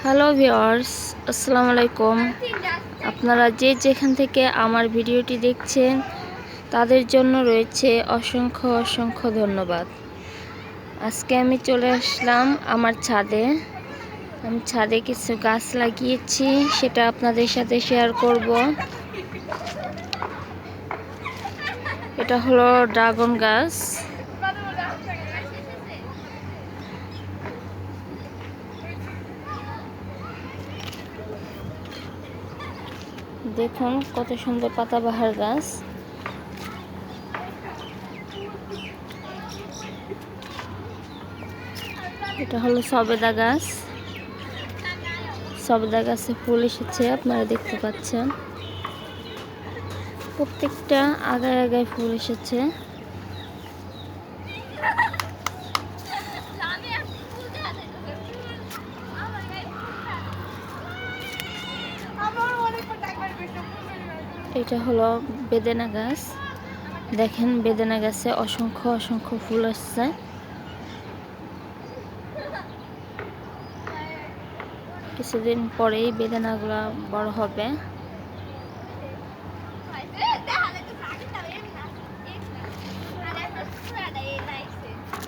Hello viewers, আসসালামু আলাইকুম। আপনারা যে যেখান থেকে আমার ভিডিওটি দেখছেন তাদের জন্য রয়েছে অসংখ্য অসংখ্য ধন্যবাদ। আজকে আমি চলে আসলাম আমার ছাদে। আমি ছাদে কিছু গাছ লাগিয়েছি, সেটা আপনাদের সাথে শেয়ার করব। এটা হলো ড্রাগন গাছ। দেখুন কত সুন্দর পাতাবাহার গাছ। এটা হলো সবেদা গাছ। সবেদা গাছে ফুল এসেছে, আপনারা দেখতে পাচ্ছেন। প্রত্যেকটা আগায় আগায় ফুল এসেছে। এটা হলো বেদেনা গাছ। দেখেন বেদেনা গাছে অসংখ্য অসংখ্য ফুল আসছে। কিছুদিন পরেই বেদেনাগুলো বড় হবে।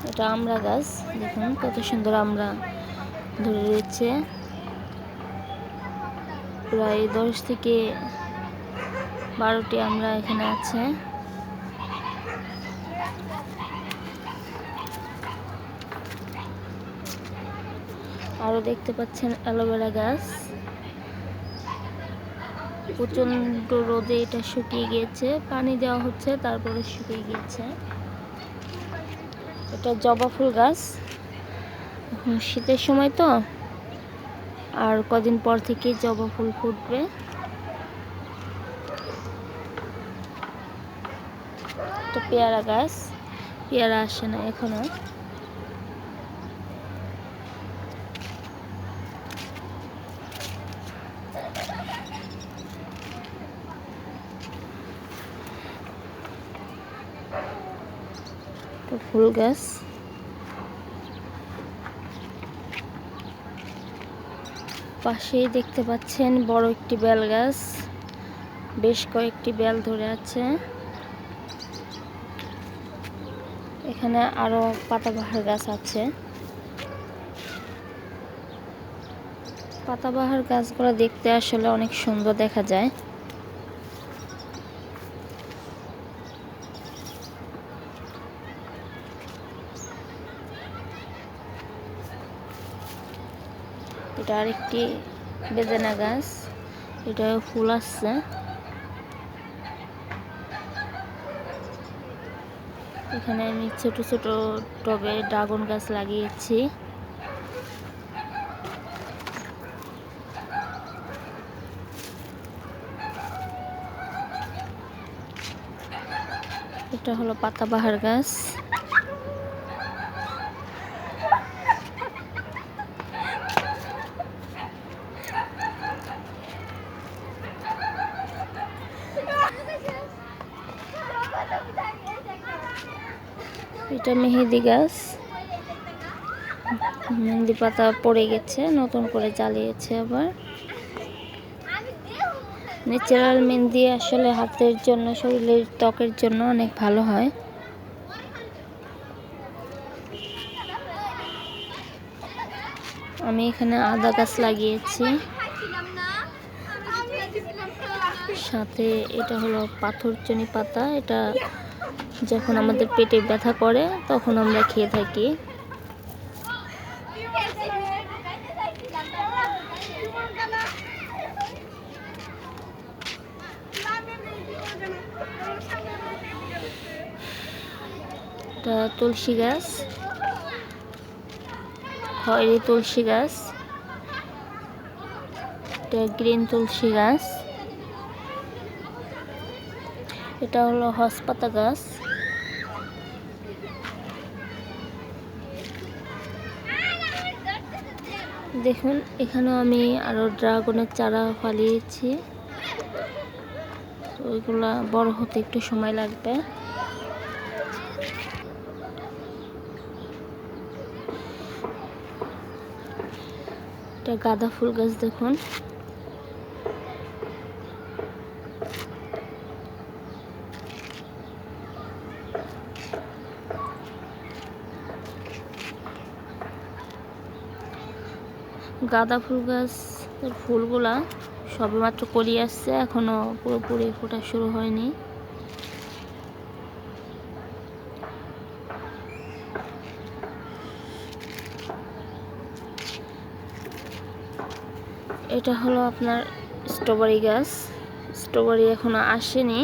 এটা আমড়া গাছ, দেখুন কত সুন্দর আমড়া ধরে রয়েছে। প্রায় 10 থেকে 12টি আমড়া এখানে আছে। আরো দেখতে পাচ্ছেন অ্যালোভেরা গাছ। প্রচন্ড রোদে এটা শুকিয়ে গিয়েছে, পানি দেওয়া হচ্ছে তারপরে শুকিয়ে গিয়েছে। এটা জবা ফুল গাছ। এখন শীতের সময় তো, আর কদিন পর থেকে জবা ফুল ফুটবে। এটা পেয়ারা গাছ, পেয়ারা আসে না এখনো। ফুল গাছ। পাশেই দেখতে পাচ্ছেন বড় একটি বেল গাছ, বেশ কয়েকটি বেল ধরে আছে। এখানে আরো পাতাবাহার গাছ আছে। পাতাবাহার গাছগুলো দেখতে আসলে অনেক সুন্দর দেখা যায়। এটা আরেকটি বেদেনা গাছ, এটা ফুল আসছে। এখানে আমি ছোট ছোট টবে ড্রাগন গাছ লাগিয়েছি। এটা হলো পাতাবাহার গাছ। এটা মেহেদি গাছ। মেহেদি পাতা পড়ে গেছে, নতুন করে জ্বালিয়েছে আবার। ন্যাচারাল মেহেদি আসলে হাতের জন্য, শরীরের ত্বকের জন্য অনেক ভালো হয়। আমি এখানে আদা গাছ লাগিয়েছি। সাথে এটা হলো পাথরচুনি পাতা। এটা যখন আমাদের পেটে ব্যথা করে তখন আমরা খেয়ে থাকি। এটা তুলসী গাছ, খয়েরি তুলসী গাছ। এটা গ্রিন তুলসী গাছ। এটা হলো হসপাতা গাছ। দেখুন এখানেও আমি আরো ড্রাগনের চারা ফলিয়েছি। তো ওইগুলা বড় হতে একটু সময় লাগবে। এটা এটা গাঁদা ফুল গাছ দেখুন। গাঁদা ফুল গাছের ফুলগুলা সবেমাত্র কলি আসছে, এখনো পুরোপুরি ফোটা শুরু হয়নি। এটা হলো আপনার স্ট্রবেরি গাছ। স্ট্রবেরি এখনো আসেনি,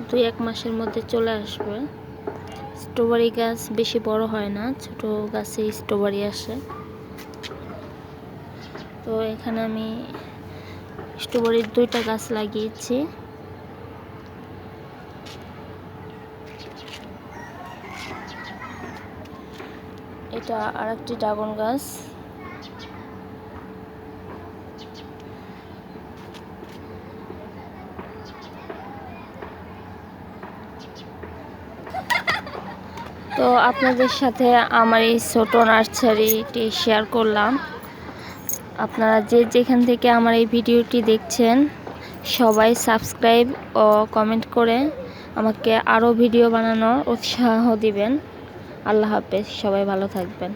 2-1 মাসের মধ্যে চলে আসবে। স্ট্রবেরি গাছ বেশি বড় হয় না, ছোট গাছে স্ট্রবেরি আসে। তো এখানে আমি স্ট্রবেরির 2টা গাছ লাগিয়েছি। এটা আরেকটি ড্রাগন গাছ। তো আপনাদের সাথে আমার এই ছোট নার্সারিটি শেয়ার করলাম। আপনারা যে যেখান থেকে আমার এই ভিডিওটি দেখছেন সবাই সাবস্ক্রাইব ও কমেন্ট করে আমাকে আরও ভিডিও বানানোর উৎসাহ দিবেন। আল্লাহ হাফেজ, সবাই ভালো থাকবেন।